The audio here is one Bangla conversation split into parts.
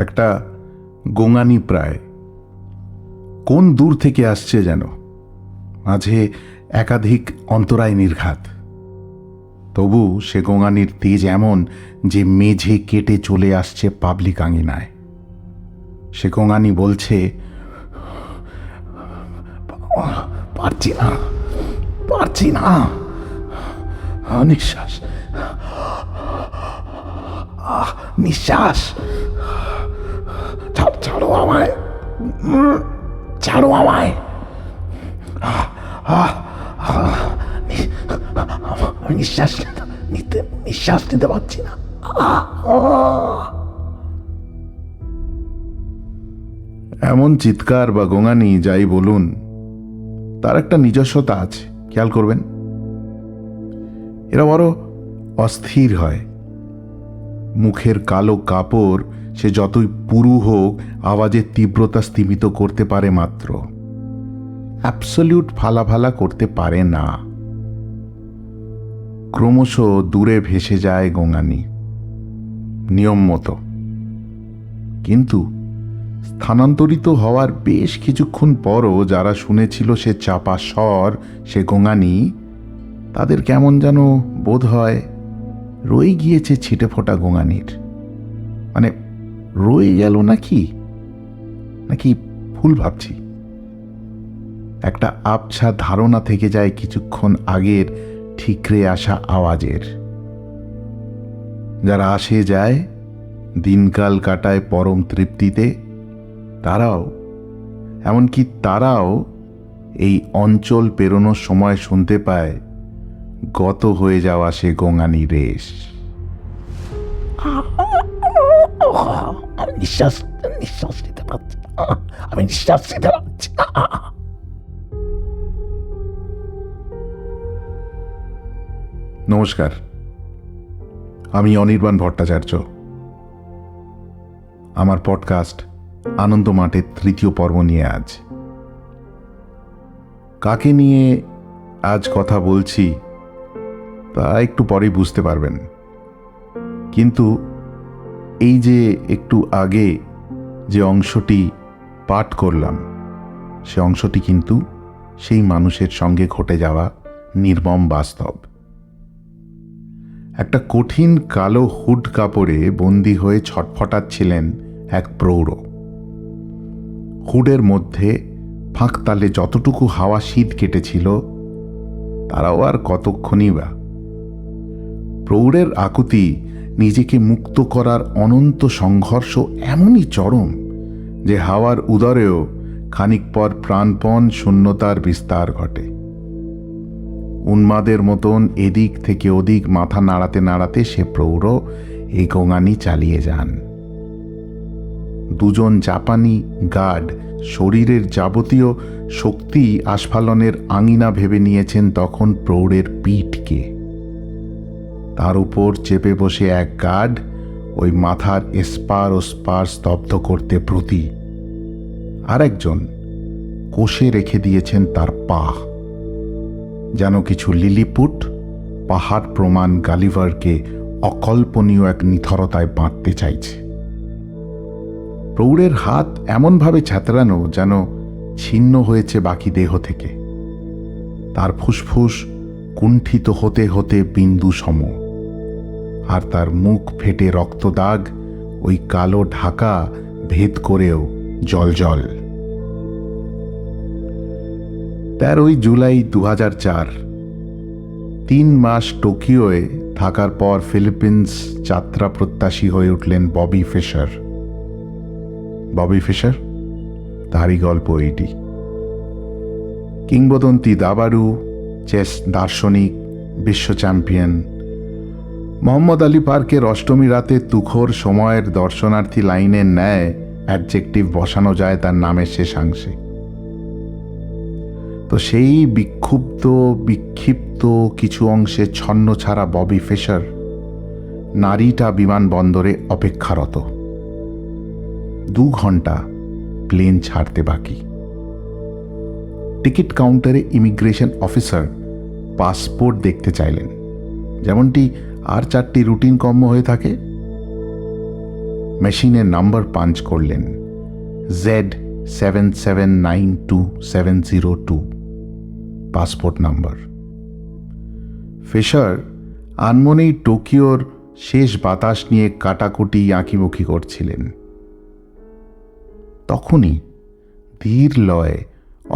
একটা গোঙানি প্রায় কোন দূর থেকে আসছে যেন, মাঝে একাধিক অন্তরায় নির্ঘাত। তবু সে গোঙানির তেজ এমন যে মেঝে কেটে চলে আসছে পাবলিক আঙিনায়। সে গোঙানি বলছে, পারছি না, পারছি না, নিঃশ্বাস, নিঃশ্বাস, ছাড়ো আমায়, ছাড়ো আমায়, আমি নিঃশ্বাস নিতে পারছি না। এমন চিৎকার বা গোঙানি যাই বলুন, তার একটা নিজস্বতা আছে, খেয়াল করবেন। এরা বড় অস্থির হয়। মুখের কালো কাপড় সে যতই পুরু হোক, আওয়াজের তীব্রতা স্তিমিত করতে পারে মাত্র, অ্যাবসলিউট ফালাফালা করতে পারে না। ক্রমশ দূরে ভেসে যায় গোঙানি নিয়ম মতো। কিন্তু স্থানান্তরিত হওয়ার বেশ কিছুক্ষণ পরও যারা শুনেছিল সে চাপা স্বর, সে গোঙানি, তাদের কেমন যেন বোধ হয় রয়ে গিয়েছে ছিটে ফোটা গোঙানির। মানে রয়ে গেল নাকি ভুল ভাবছি। একটা আবছা ধারণা থেকে যায় কিছুক্ষণ আগের ঠিকরে আসা আওয়াজের। যারা আসে যায়, দিনকাল কাটায় পরম তৃপ্তিতে, তারাও এই অঞ্চল পেরোনোর সময় শুনতে পায় গত হয়ে যাওয়া সে গোঙানি রেশ। নিঃশ্বাস নিতে পারছি, আমি নিঃশ্বাস নিতে পারছি। নমস্কার, আমি অনির্বাণ ভট্টাচার্য। আমার পডকাস্ট আনন্দ মাঠের ৩য় পর্ব নিয়ে আজ। কাকে নিয়ে আজ কথা বলছি তা একটু পরেই বুঝতে পারবেন। কিন্তু এই যে একটু আগে যে অংশটি পাঠ করলাম, সে অংশটি কিন্তু সেই মানুষের সঙ্গে ঘটে যাওয়া নির্মম বাস্তব। একটা কঠিন কালো হুড কাপড়ে বন্দী হয়ে ছটফটাচ্ছিলেন এক প্রৌঢ়। হুডের মধ্যে ফাঁকতালে যতটুকু হাওয়া শীত কেটেছিল, তারাও আর কতক্ষণই বা। প্রৌঢ়ের আকুতি নিজেকে মুক্ত করার অনন্ত সংঘর্ষ এমনই চরম যে হাওয়ার উদরেও খানিক পর প্রাণপণ শূন্যতার বিস্তার ঘটে। উন্মাদের মতন এদিক থেকে ওদিক মাথা নাড়াতে নাড়াতে সে প্রৌঢ় এই গোঙানি চালিয়ে যান। দুজন জাপানি গার্ড শরীরের যাবতীয় শক্তি আস্ফালনের আঙিনা ভেবে নিয়েছেন তখন প্রৌঢ়ের পিঠকে। তার উপর চেপে বসে এক গার্ড ওই মাথার এসপার ওসপার স্তব্ধ করতে প্রতি, আর একজন কষে রেখে দিয়েছেন তার পা, যেন কিছু লিলিপুট পাহাড় প্রমাণ গালিভারকে অকল্পনীয় এক নিথরতায় বাঁধতে চাইছে। প্রৌঢ়ের হাত এমনভাবে ছাতরানো যেন ছিন্ন হয়েছে বাকি দেহ থেকে। তার ফুসফুস কুণ্ঠিত হতে হতে বিন্দু সম, আর তার মুখ ফেটে রক্তদাগ ওই কালো ঢাকা ভেদ করেও জলজল। 13 জুলাই 2004। 3 মাস টোকিওয়ে থাকার পর ফিলিপিন্স যাত্রা প্রত্যাশী হয়ে উঠলেন ববি ফিশার। ববি ফিশার, তারই গল্প এইটি। কিংবদন্তি দাবাড়ু, চেস দার্শনিক, বিশ্ব চ্যাম্পিয়ন। মোহাম্মদ আলী পার্কের অষ্টমী রাতে তুখোর সময়ের দর্শনার্থী লাইনের ন্যায় অ্যাডজেক্টিভ বসানো যায় তার নামের শেষাংশে। তো সেই বিক্ষিপ্ত কিছু অংশে ছন্ন ছাড়া ববি ফিশার নারীটা বিমানবন্দরে অপেক্ষারত। 2 ঘন্টা প্লেন ছাড়তে বাকি। টিকিট কাউন্টারে ইমিগ্রেশন অফিসার পাসপোর্ট দেখতে চাইলেন, যেমনটি আর 4টি রুটিন কর্ম হয়ে থাকে। মেশিনে নাম্বার পাঞ্চ করলেন, Z7792-702, পাসপোর্ট নাম্বার। ফিশার আনমনেই টোকিওর শেষ বাতাস নিয়ে কাটাকুটি আঁকিমুখি করছিলেন। তখনই ধীর লয়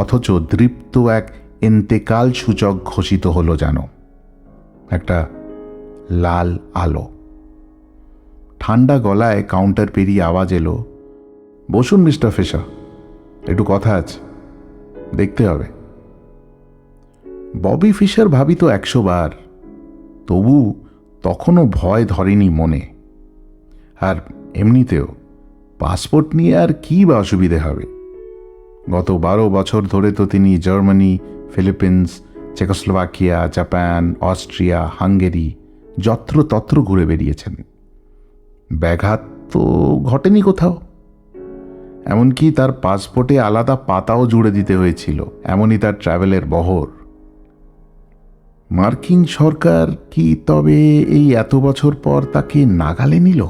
অথচ দৃপ্ত এক এন্তেকাল সূচক ঘোষিত হলো, যেন একটা লাল আলো। ঠান্ডা গলায় কাউন্টার পেরিয়ে আওয়াজ এলো, বসুন মিস্টার ফিশার, একটু কথা আছে, দেখতে হবে। ববি ফিশার ভাবিত 100 বার, তবু তখনও ভয় ধরেনি মনে। আর এমনিতেও পাসপোর্ট নিয়ে আর কি বা অসুবিধে হবে? গত 12 বছর ধরে তো তিনি Germany, Philippines, Czechoslovakia, Japan, Austria, Hungary যত্রতত্র ঘুরে বেরিয়েছেন। ব্যাঘাত তো ঘটেনি কোথাও। এমনকি তার পাসপোর্টে আলাদা পাতাও জুড়ে দিতে হয়েছিল, এমনই তার ট্রাভেলের বহর। মার্কিন সরকার কি তবে এই এত বছর পর তাকে নাগালে নিল?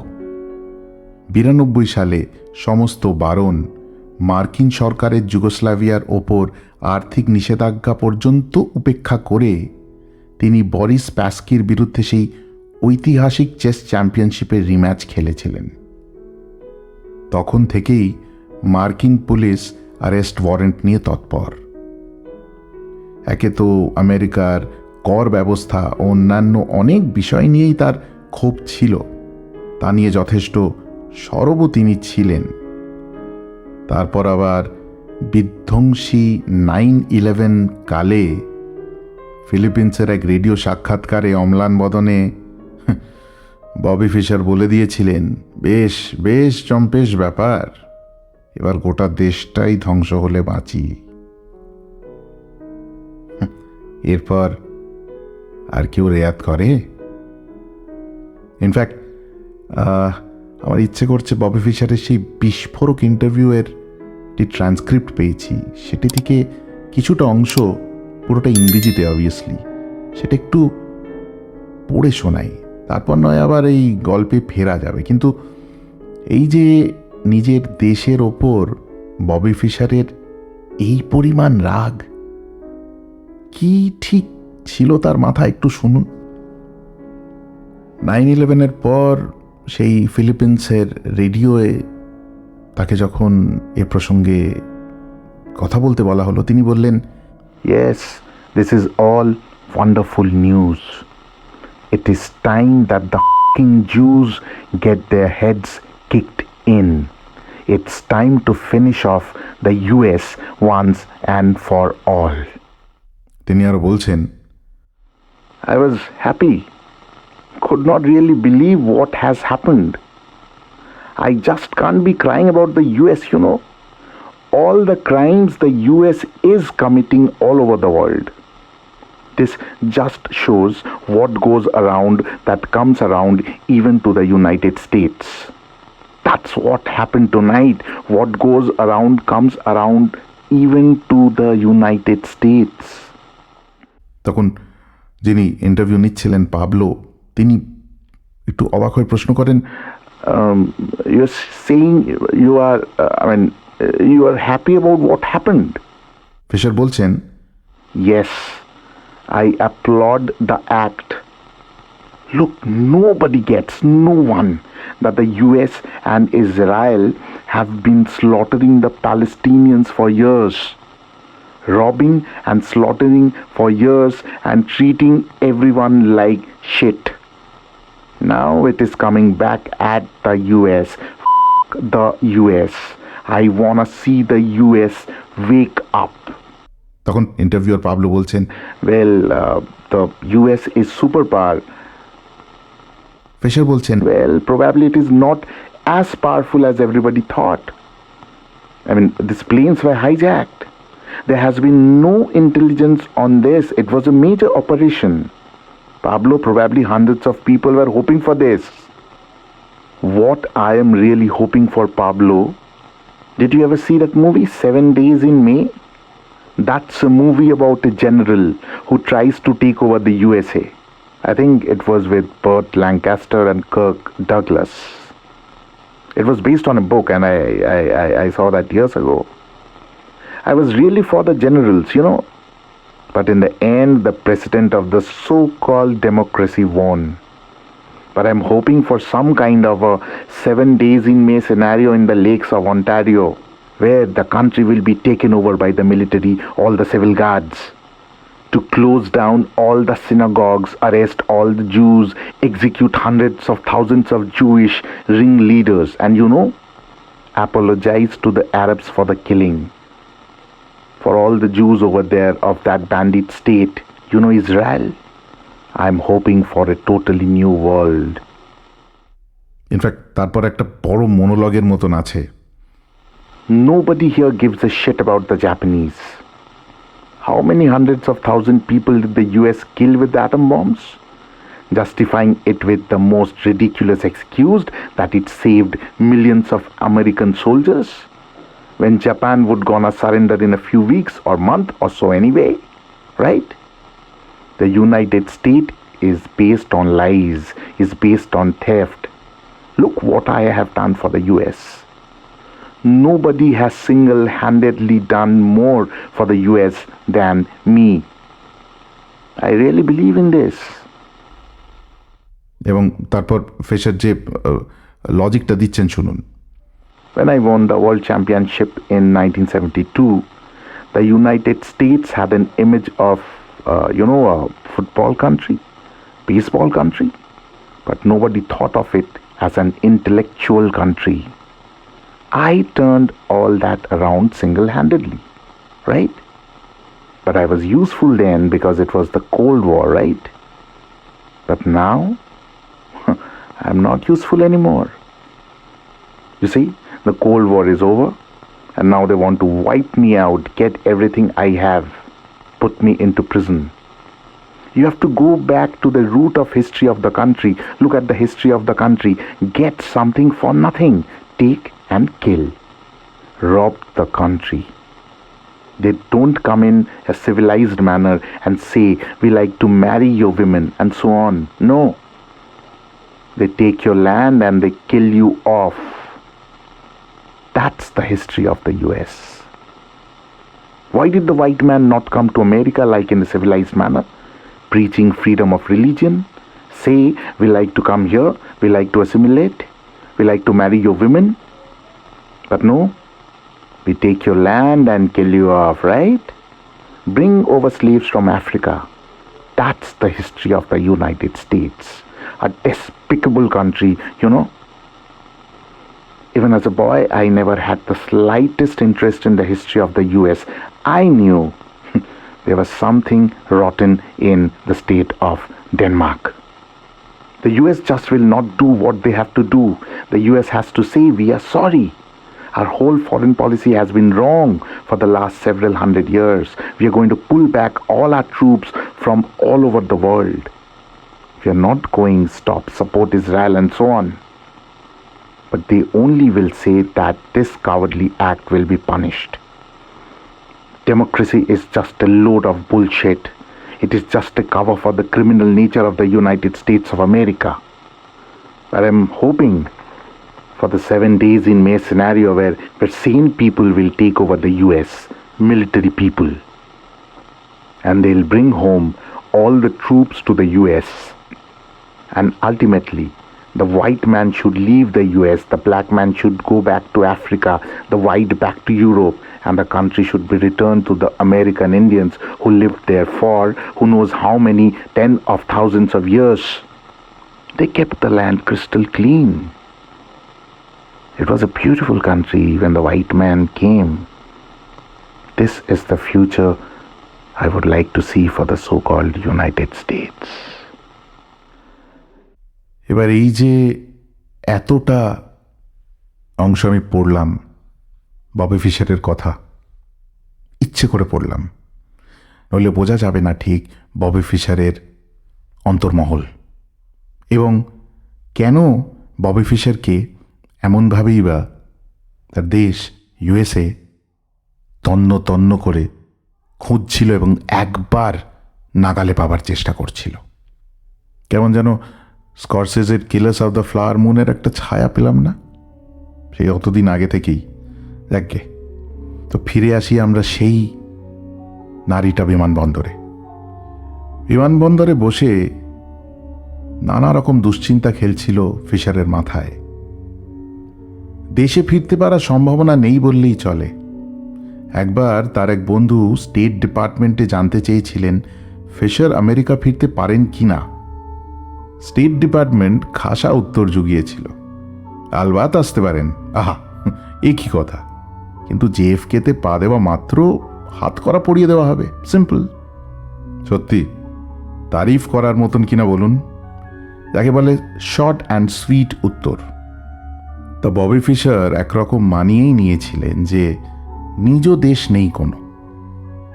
92 সালে সমস্ত বারণ, মার্কিন সরকারের যুগোস্লাভিয়ার ওপর আর্থিক নিষেধাজ্ঞা পর্যন্ত উপেক্ষা করে তিনি বরিস প্যাস্কির বিরুদ্ধে সেই ঐতিহাসিক চেস চ্যাম্পিয়নশিপের রিম্যাচ খেলেছিলেন। তখন থেকেই মার্কিন পুলিশ অ্যারেস্ট ওয়ারেন্ট নিয়ে তৎপর। একে তো আমেরিকার কর ব্যবস্থা ও অন্যান্য অনেক বিষয় নিয়েই তার ক্ষোভ ছিল, তা নিয়ে যথেষ্ট সরবও তিনি ছিলেন। তারপর আবার বিধ্বংসী 9/11 কালে ফিলিপিন্সের এক রেডিও সাক্ষাৎকারে অম্লান বদনে ববি ফিশার বলে দিয়েছিলেন, বেশ বেশ চম্পেশ ব্যাপার, এবার গোটা দেশটাই ধ্বংস হলে বাঁচি। এরপর আর কেউ রেয়াত করে? ইনফ্যাক্ট আমার ইচ্ছে করছে ববি ফিশারের সেই বিস্ফোরক ইন্টারভিউয়ের একটি ট্রান্সক্রিপ্ট পেয়েছি, সেটি থেকে কিছুটা অংশ, পুরোটা ইংরেজিতে অবভিয়াসলি, সেটা একটু পড়ে শোনাই, তারপর নয় আবার এই গল্পে ফেরা যাবে। কিন্তু এই যে নিজের দেশের ওপর ববি ফিশারের এই পরিমাণ রাগ, কি ঠিক ছিল তার মাথায় একটু শুনুন। 9/11 পর সেই ফিলিপিন্সের রেডিওয়ে তাকে যখন এ প্রসঙ্গে কথা বলতে বলা হলো, তিনি বললেন, yes, this is all wonderful news. It is time that the fucking Jews get their heads kicked in. It's time to finish off the US once and for all. তিনি আরো বলছেন, I was happy, could not really believe what has happened. I just can't be crying about the US, you know. All the crimes the US is committing all over the world. This just shows what goes around that comes around even to the United States. That's what happened tonight. What goes around comes around even to the United States. তখন যিনি ইন্টারভিউ নিচ্ছিলেন পাবলো, তিনি একটু অবাক হয়ে প্রশ্ন করেন, you are saying you are happy about what happened? Fisher বলছেন, yes, I applaud the act. Look, nobody gets, no one, that the US and Israel have been slaughtering the Palestinians for years, robbing and slaughtering for years and treating everyone like shit. Now it is coming back at the US. F*** the US. I wanna see the US wake up. তখন ইন্টারভিউয়ার পাবলো বলছেন, well, the US is superpower. Fisher বলছেন, well, probably it is not as powerful as everybody thought. I mean, these planes were hijacked. There has been no intelligence on this. It was a major operation. Pablo, probably hundreds of people were hoping for this. What I am really hoping for, Pablo, did you ever see that movie 7 Days in May? That's a movie about a general who tries to take over the USA. I think it was with Burt Lancaster and Kirk Douglas. It was based on a book, and I saw that years ago. I was really for the generals, But in the end, the president of the so-called democracy won. But I'm hoping for some kind of a 7 days in May scenario in the lakes of Ontario, where the country will be taken over by the military, all the civil guards, to close down all the synagogues, arrest all the Jews, execute hundreds of thousands of Jewish ringleaders, and apologize to the Arabs for the killing. For all the Jews over there of that bandit state, Israel, I'm hoping for a totally new world. In fact তারপর একটা বড় মনোলগের মতন আছে. Nobody here gives a shit about the Japanese. How many hundreds of thousand people did the US kill with atom bombs? Justifying it with the most ridiculous excuse that it saved millions of American soldiers, when Japan would gonna surrender in a few weeks or month or so anyway, right? The United States is based on lies, is based on theft. Look what I have done for the US. Nobody has single-handedly done more for the US than me. I really believe in this. এবং তারপর ফিশার যে লজিকটা দিচ্ছেন শুনুন. When I won the World Championship in 1972, the United States had an image of, a football country, baseball country, but nobody thought of it as an intellectual country. I turned all that around single-handedly, right? But I was useful then because it was the Cold War, right? But now, I'm not useful anymore. You see, the Cold War is over, and now they want to wipe me out, get everything I have, put me into prison. You have to go back to the root of history of the country, look at the history of the country, get something for nothing, take and kill, rob the country. They don't come in a civilized manner and say, we like to marry your women and so on. No. They take your land and they kill you off. That's the history of the US. Why did the white man not come to America like in a civilized manner, preaching freedom of religion, say, we like to come here, we like to assimilate, we like to marry your women? But no, we take your land and kill you off, right? Bring over slaves from Africa. That's the history of the United States. A despicable country, Even as a boy, I never had the slightest interest in the history of the US. I knew there was something rotten in the state of Denmark. The US just will not do what they have to do. The US has to say, we are sorry. Our whole foreign policy has been wrong for the last several hundred years. We are going to pull back all our troops from all over the world. We are not going to stop, support Israel and so on. But they only will say that this cowardly act will be punished. Democracy is just a load of bullshit. It is just a cover for the criminal nature of the United States of America. But I'm hoping for the 7 days in May scenario where sane people will take over the US, military people. And they'll bring home all the troops to the US. And ultimately, the white man should leave the US, the black man should go back to Africa, the white back to Europe, and the country should be returned to the American Indians who lived there for who knows how many tens of thousands of years. They kept the land crystal clean. It was a beautiful country when the white man came. This is the future I would like to see for the so-called United States. এবার এই যে এতটা অংশ আমি পড়লাম ববি ফিশারের কথা, ইচ্ছে করে পড়লাম, নইলে বোঝা যাবে না ঠিক ববি ফিশারের অন্তর্মহল এবং কেন ববি ফিশারকে এমনভাবেই বা তার দেশ ইউএসএ তন্ন তন্ন করে খুঁজছিল এবং একবার নাগালে পাবার চেষ্টা করছিল। কেমন যেন স্করসেজের কিলার্স অফ দ্য ফ্লাওয়ার মুনের একটা ছায়া পেলাম না? সেই অতদিন আগে থেকেই। যাকগে, তো ফিরে আসি আমরা সেই নারীটা বিমানবন্দরে। বিমানবন্দরে বসে নানা রকম দুশ্চিন্তা খেলছিল ফিশারের মাথায়। দেশে ফিরতে পারার সম্ভাবনা নেই বললেই চলে। একবার তার এক বন্ধু স্টেট ডিপার্টমেন্টে জানতে চেয়েছিলেন ফিশার আমেরিকা ফিরতে পারেন কি না। স্টেট ডিপার্টমেন্ট খাসা উত্তর জুগিয়েছিল, আলবাত আসতে পারেন। আহা, এ কি কথা! কিন্তু জেএফকেতে পা দেওয়া মাত্র হাত করা পড়িয়ে দেওয়া হবে, সিম্পল। সত্যি তারিফ করার মতন কিনা বলুন, যাকে বলে শর্ট অ্যান্ড সুইট উত্তর। তা ববি ফিশার একরকম মানিয়েই নিয়েছিলেন যে নিজ দেশ নেই কোনো।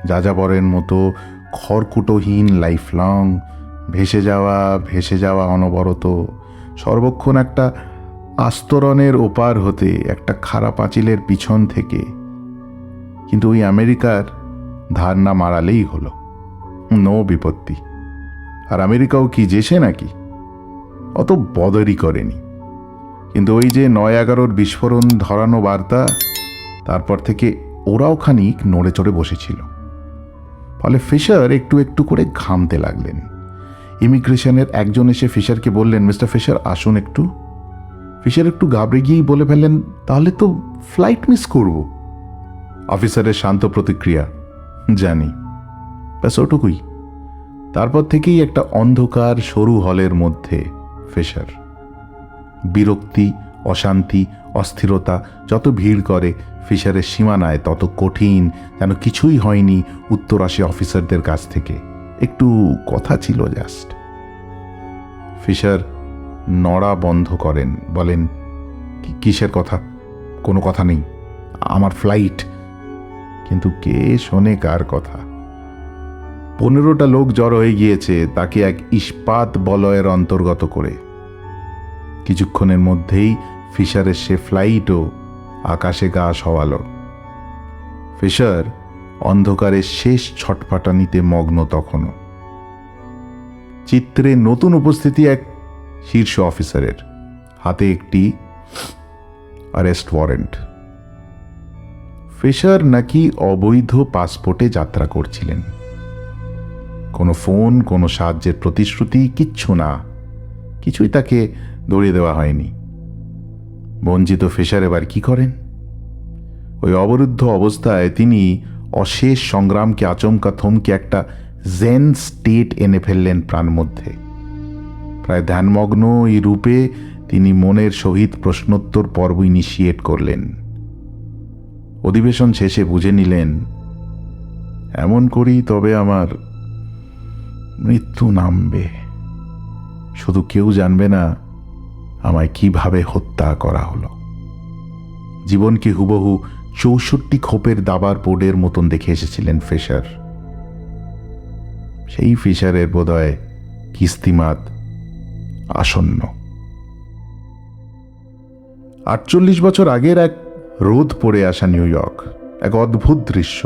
যাযাবরের মতো খড়কুটোহীন লাইফ লং, ভেসে যাওয়া অনবরত, সর্বক্ষণ একটা আস্তরণের ওপার হতে, একটা খাড়া পাঁচিলের পিছন থেকে। কিন্তু ওই আমেরিকার ধার না মারালেই হলো, নো বিপত্তি। আর আমেরিকাও কি যেছে নাকি, অত বদরই করেনি। কিন্তু ওই যে 9/11 বিস্ফোরণ ধরানো বার্তা, তারপর থেকে ওরাও খানিক নড়ে চড়ে বসেছিল। ফলে ফিশার একটু একটু করে ঘামতে লাগলেন। ইমিগ্রেশনের একজন এসে ফিশারকে বললেন, মিস্টার ফিশার আসুন একটু। ফিশার একটু ঘাবড়ে গিয়েই বলে ফেললেন, তাহলে তো ফ্লাইট মিস করব। অফিসারের শান্ত প্রতিক্রিয়া, জানি, ব্যাস ওটুকুই। তারপর থেকেই একটা অন্ধকার সরু হলের মধ্যে ফিশার। বিরক্তি, অশান্তি, অস্থিরতা যত ভিড় করে ফিশারের সীমানায়, তত কঠিন, যেন কিছুই হয়নি উত্তর আসে অফিসারদের কাছ থেকে। একটু কথা ছিল জাস্ট। ফিশার নড়া বন্ধ করেন, বলেন, কিসের কথা? কোনো কথা নেই, আমার ফ্লাইট। কিন্তু কে শোনে কার কথা? 15টা লোক জড়ো হয়ে গিয়েছে তাকে এক ইস্পাত বলয়ের অন্তর্গত করে। কিছুক্ষণের মধ্যেই ফিশারের সে ফ্লাইটও আকাশে গা সওয়ালো। ফিশার অন্ধকারের শেষ ছটফটানিতে মগ্ন তখনও। চিত্রে নতুন উপস্থিতি এক শীর্ষ অফিসারের, হাতে একটি অ্যারেস্ট ওয়ারেন্ট। ফিশার নাকি অবৈধ পাসপোর্টে যাত্রা করছিলেন। কোনো ফোন, কোনো সাহায্যের প্রতিশ্রুতি, কিচ্ছু না, কিছুই তাকে দৌড়িয়ে দেওয়া হয়নি। বঞ্চিত ফিশার এবার কি করেন? ওই অবরুদ্ধ অবস্থায় তিনি অশেষ সংগ্রামকে আচমকা থমকে একটা জেন স্টেট এনে ফেললেন প্রাণ মধ্যে। প্রায় ধ্যানমগ্ন এই রূপে তিনি মনের সহিত প্রশ্নোত্তর পর্ব ইনিশিয়েট করলেন। অধিবেশন শেষে বুঝে নিলেন, এমন করি তবে আমার মৃত্যু নামবে। শুধু কেউ জানবে না আমায় কিভাবে হত্যা করা হলো। জীবনকে হুবহু 64 খোপের দাবার বোর্ডের মতন দেখে এসেছিলেন ফিশার। সেই ফিশারের বোধহয় কিস্তিমাত আসন্ন। 48 বছর আগের এক রোদ পড়ে আসা নিউ ইয়র্ক, এক অদ্ভুত দৃশ্য।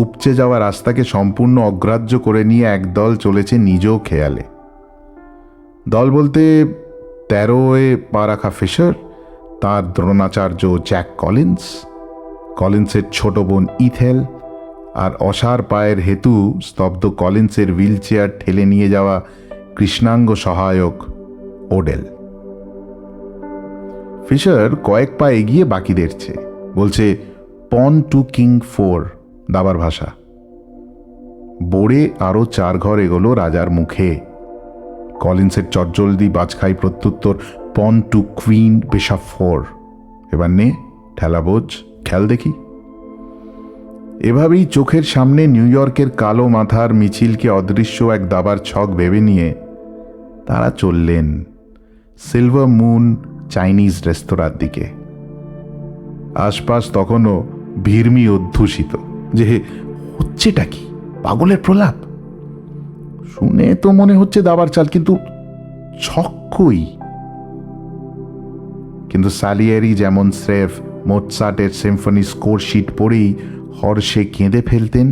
উপচে যাওয়া রাস্তাকে সম্পূর্ণ অগ্রাহ্য করে নিয়ে একদল চলেছে নিজ খেয়ালে। দল বলতে 13-এ পা রাখা ফিশার, তার দ্রোণাচার্য জ্যাক কলিন্সের ছোট বোন ইথেল, আর অসার পায়ের হেতু স্তব্ধ কলিন্সের হুইল চেয়ার ঠেলে নিয়ে যাওয়া কৃষ্ণাঙ্গ সহায়ক ওডেল। ফিশার কয়েক পা এগিয়ে বাকিদের চেয়ে বলছে, পন টু কিং 4 দাবার ভাষা। বোড়ে আরো 4 ঘর এগোলো রাজার মুখে। কলিন্সের চটজলদি বাজখাই প্রত্যুত্তর, পন টু কুইন বিশপ 4। এবার নে ঠেলা বোঝ, খেয়াল দেখি। এভাবেই চোখের সামনে নিউ ইয়র্কের কালো মাথার মিছিলকে অদৃশ্য এক দাবার ছক ভেবে নিয়ে তারা চললেন সিলভার মুন চাইনিজ রেস্তোরাঁর দিকে। আশপাশ তখনও ভিড়মি অধ্যুষিত, যে হচ্ছেটা কি, পাগলের প্রলাপ। শুনে তো মনে হচ্ছে দাবার চাল, কিন্তু ছক্কই। কিন্তু সালিয়েরি যেমন স্রেফ মোৎসার্টের সিম্ফনি স্কোর শিট পড়েই হর্ষে কেঁদে ফেলতেন,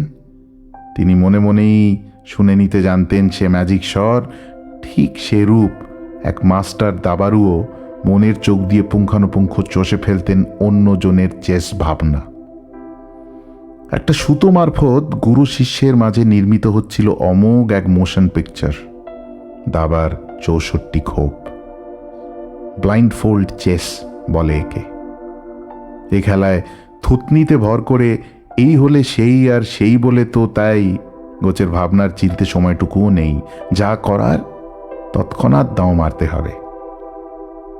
তিনি মনে মনেই শুনে নিতে জানতেন সে ম্যাজিক স্বর। ঠিক সেরূপ এক মাস্টার দাবারুও মনের চোখ দিয়ে পুঙ্খানুপুঙ্খ চষে ফেলতেন অন্যজনের চেস ভাবনা। একটা সুতো মারফত গুরু শিষ্যের মাঝে নির্মিত হচ্ছিল অমোঘ এক মোশন পিকচার, দাবার 64 খোপ। ব্লাইন্ডফোল্ড চেস বলে একে। এ খেলায় থুতনিতে ভর করে এই হলে সেই আর সেই বলে তো তাই গোছের ভাবনার চিনতে সময়টুকুও নেই। যা করার তৎক্ষণাৎ দাও মারতে হবে,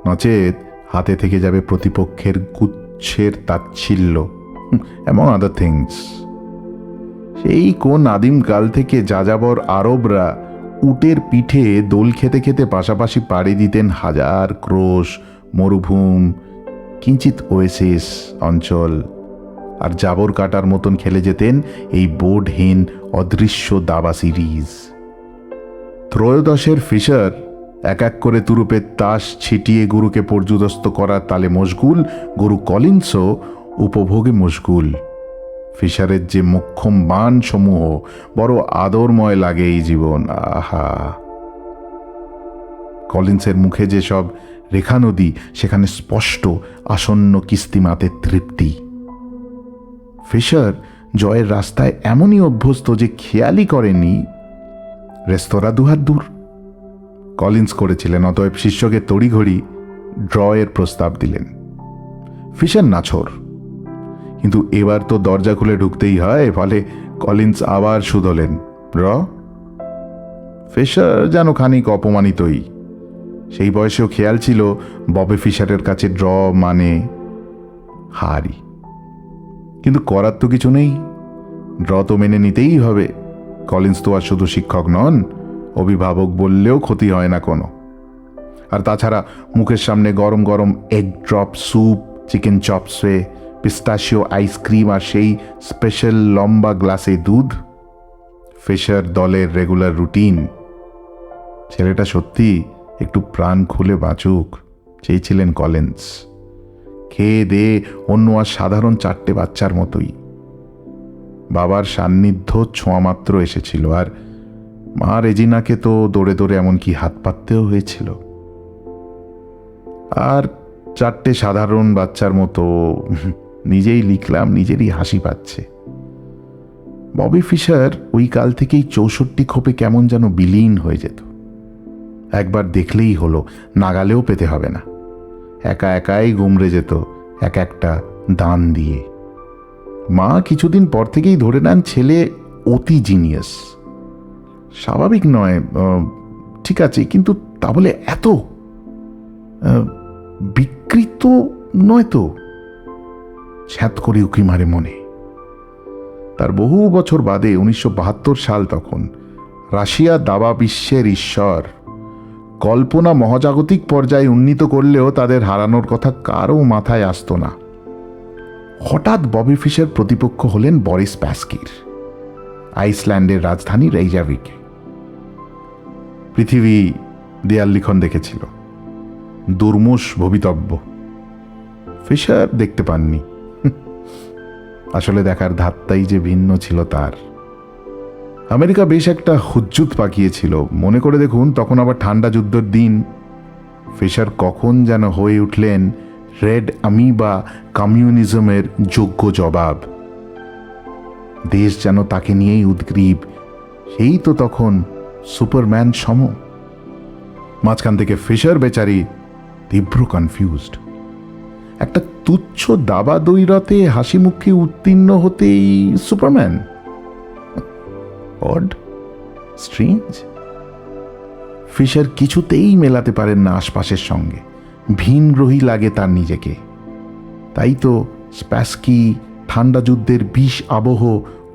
নচেত হাতে থেকে যাবে প্রতিপক্ষের গুচ্ছের তাচ্ছিল্য এবং আদার থিংস। সেই কোন আদিম কাল থেকে যাযাবর আরবরা উটের পিঠে দোল খেতে খেতে পাশাপাশি পাড়ি দিতেন হাজার ক্রোশ, মরুভূম, কিঞ্চিত ওয়েসিস অঞ্চল, আর জাবর কাটার মতন খেলে যেতেন এই বোর্ডহীন অদৃশ্য দাবা সিরিজ। ত্রয়োদশের ফিশার এক এক করে তুরুপের তাস ছিটিয়ে গুরুকে পর্যুদস্ত করার তালে মশগুল, গুরু কলিন্সও উপভোগে মশগুল। ফিশারের যে মোক্ষম বাণ সমূহ, বড় আদরময় লাগে এই জীবন। আহা, কলিন্সের মুখে যে সব রেখা নদী, সেখানে স্পষ্ট আসন্ন কিস্তিমাতের তৃপ্তি। ফিশার জয়ের রাস্তায় এমনই অভ্যস্ত যে খেয়ালই করেনি রেস্তোরাঁ দুহাত দূর। কলিন্স করেছিলেন, অতএব শিষ্যকে তড়িঘড়ি ড্রয়ের প্রস্তাব দিলেন। ফিশার নাছোড়, কিন্তু এবার তো দরজা খুলে ঢুকতেই হয়, ফলে কলিন্স আবার শুধলেন ড্র। ফিশার যেন খানিক অপমানিতই। সেই বয়সেও খেয়াল ছিল ববে ফিশারের কাছে ড্র মানে হারি। কিন্তু করার তো কিছু নেই, ড্র তো মেনে নিতেই হবে। কলিন্স তো আর শুধু শিক্ষক নন, অভিভাবক বললেও ক্ষতি হয় না কোনো। আর তাছাড়া মুখের সামনে গরম গরম এগ ড্রপ স্যুপ, চিকেন চপসে, পিস্তাশিও আইসক্রিম আর সেই স্পেশাল লম্বা গ্লাসে দুধ। ফিশার দলের রেগুলার রুটিন। ছেলেটা সত্যি একটু প্রাণ খুলে বাঁচুক চেয়েছিলেন কলিন্স। খেয়ে দে অন্য আর সাধারণ 4টে বাচ্চার মতোই। বাবার সান্নিধ্য ছোঁয়ামাত্র এসেছিল, আর মা রেজিনাকে তো দৌড়ে দৌড়ে এমনকি হাত পাততেও হয়েছিল। আর 4টে সাধারণ বাচ্চার মতো নিজেই লিখলাম, নিজেরই হাসি পাচ্ছে। ববি ফিশার ওই কাল থেকেই 64 খোপে কেমন যেন বিলীন হয়ে যেত। একবার দেখলেই হলো, নাগালেও পেতে হবে না। একা একাই গুমড়ে যেত এক একটা দান দিয়ে। মা কিছুদিন পর থেকেই ধরে নেন ছেলে অতি জিনিয়াস। স্বাভাবিক নয় ঠিক আছে, কিন্তু তা বলে এত বিকৃত নয় তো। ছ্যাঁত করে উকি মারে মনে। তার বহু বছর বাদে 1972 সাল, তখন রাশিয়া দাবা বিশ্বের ঈশ্বর। কল্পনা মহাজাগতিক পর্যায়ে উন্নীত করলেও তাদের হারানোর কথা কারও মাথায় আসত না। হঠাৎ ববি ফিশার প্রতিপক্ষ হলেন বরিস প্যাস্কির, আইসল্যান্ডের রাজধানী রেইজাভিকে। পৃথিবী দেয়াল লিখন দেখেছিল, দুর্মুষ ভবিতব্য। ফিশার দেখতে পাননি। আসলে দেখার ধাত্তাই যে ভিন্ন ছিল তার। আমেরিকা বেশ একটা হুজ্জুত পাকিয়েছিল, মনে করে দেখুন, তখন আবার ঠান্ডা যুদ্ধের দিন। ফিশার কখন যেন হয়ে উঠলেন রেড আমিবা কমিউনিজমের যোগ্য জবাব। দেশ যেন তাকে নিয়েই উদ্গ্রীব। সেই তো তখন সুপারম্যান সম। মাঝখান থেকে ফিশার বেচারি তীব্র কনফিউজড। একটা তুচ্ছ দাবা দৈরতে হাসি মুখে উত্তীর্ণ হতেই সুপারম্যান। Odd, strange. ফিশার কিছুতেই মেলাতে পারেন না আশপাশের সঙ্গে, ভিনগ্রহী লাগে তার নিজেকে। তাই তো স্প্যাস্কি, ঠান্ডা যুদ্ধের বিষ আবহ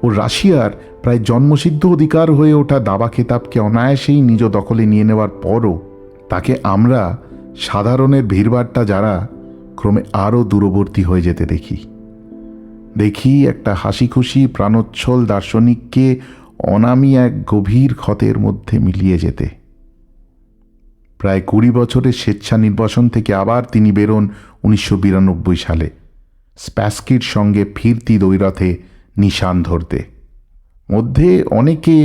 ও রাশিয়ার প্রায় জন্মসিদ্ধ অধিকার হয়ে ওঠা দাবা খেতাবকে অনায়াসেই নিজ দখলে নিয়ে নেওয়ার পরও তাকে আমরা সাধারণের ভিড়ভাট্টা যারা ক্রমে আরও দূরবর্তী হয়ে যেতে দেখি একটা হাসি খুশি প্রাণোচ্ছল দার্শনিককে অনামি এক গভীর ক্ষতের মধ্যে মিলিয়ে যেতে। প্রায় 20 বছরের স্বেচ্ছা নির্বাসন থেকে আবার তিনি বেরোন 1992 সালে, স্প্যাস্কির সঙ্গে ফিরতি দ্বৈরথে নিশান ধরতে। মধ্যে অনেকে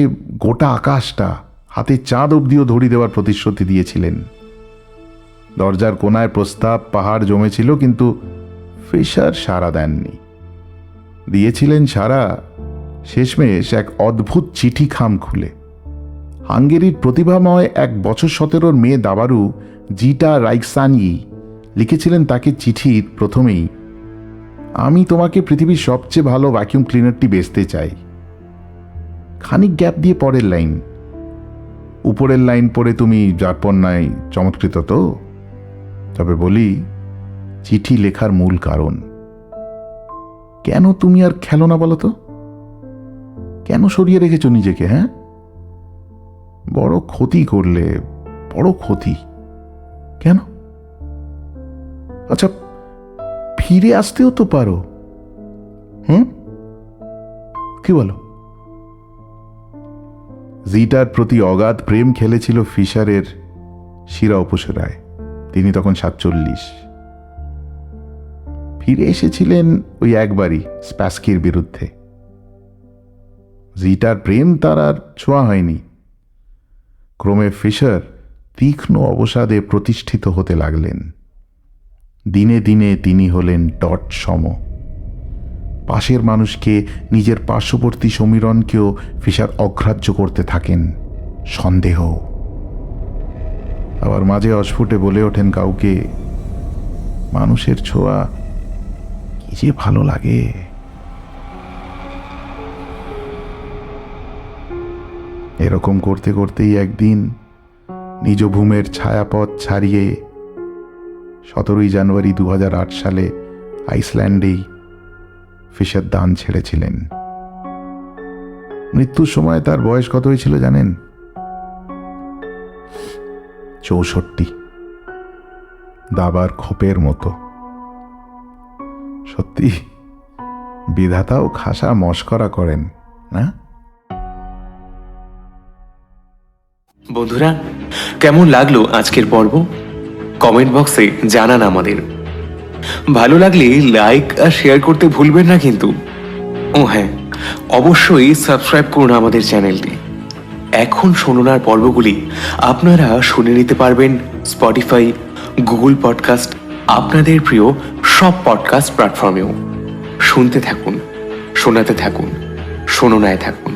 গোটা আকাশটা, হাতে চাঁদ অবধিও ধরি দেওয়ার প্রতিশ্রুতি দিয়েছিলেন। দরজার কোনায় প্রস্তাব পাহাড় জমেছিল, কিন্তু ফিশার সাড়া দেননি। দিয়েছিলেন সাড়া শেষমেশ এক অদ্ভুত চিঠি খাম খুলে। হাঙ্গেরির প্রতিভাময় এক বছর 17 মেয়ে দাবারু জিটা রাইকসানি লিখেছিলেন তাকে চিঠির প্রথমেই, আমি তোমাকে পৃথিবীর সবচেয়ে ভালো ভ্যাকিউম ক্লিনারটি বেচতে চাই। খানিক গ্যাপ দিয়ে পরের লাইন, উপরের লাইন পড়ে তুমি যারপন্যায় চমৎকৃত তো। তবে বলি, চিঠি লেখার মূল কারণ, কেন তুমি আর খেলো না বলো তো? কেন সরিয়ে রেখেছো নিজেকে? হ্যাঁ, বড় ক্ষতি করলে, বড় ক্ষতি। কেন? আচ্ছা, ফিরে আসতেও তো পারো। কি বলো? জিটার প্রতি অগাধ প্রেম খেলেছিল ফিশারের শিরা উপশিরায়। তিনি তখন 47। ফিরে এসেছিলেন ওই একবারই স্প্যাস্কির বিরুদ্ধে। জিটার প্রেম তার আর ছোঁয়া হয়নি। ক্রমে ফিশার তীক্ষ্ণ অবসাদে প্রতিষ্ঠিত হতে লাগলেন। দিনে দিনে তিনি হলেন ডট সম। পাশের মানুষকে, নিজের পার্শ্ববর্তী সমীরণকেও ফিশার অগ্রাহ্য করতে থাকেন। সন্দেহ। আবার মাঝে অস্ফুটে বলে ওঠেন কাউকে, মানুষের ছোঁয়া কি যে ভালো লাগে। এরকম করতে করতেই একদিন নিজ ভূমের ছায়াপথ ছাড়িয়ে 17 জানুয়ারি 2008 সালে আইসল্যান্ডেই ফিশার দান ছেড়েছিলেন। মৃত্যুর সময় তার বয়স কত হয়েছিল জানেন? 64। দাবার খোপের মতো। সত্যি বিধাতাও খাসা মস্করা করেন না? বন্ধুরা, কেমন লাগলো আজকের পর্ব? কমেন্ট বক্সে জানান আমাদের। ভালো লাগলে লাইক আর শেয়ার করতে ভুলবেন না কিন্তু। ও হ্যাঁ, অবশ্যই সাবস্ক্রাইব করুন আমাদের চ্যানেলটি। এখন শোনার পর্বগুলি আপনারা শুনে নিতে পারবেন স্পটিফাই, গুগল পডকাস্ট, আপনাদের প্রিয় সব পডকাস্ট প্ল্যাটফর্মেও। শুনতে থাকুন, শোনাতে থাকুন, শোনায় থাকুন।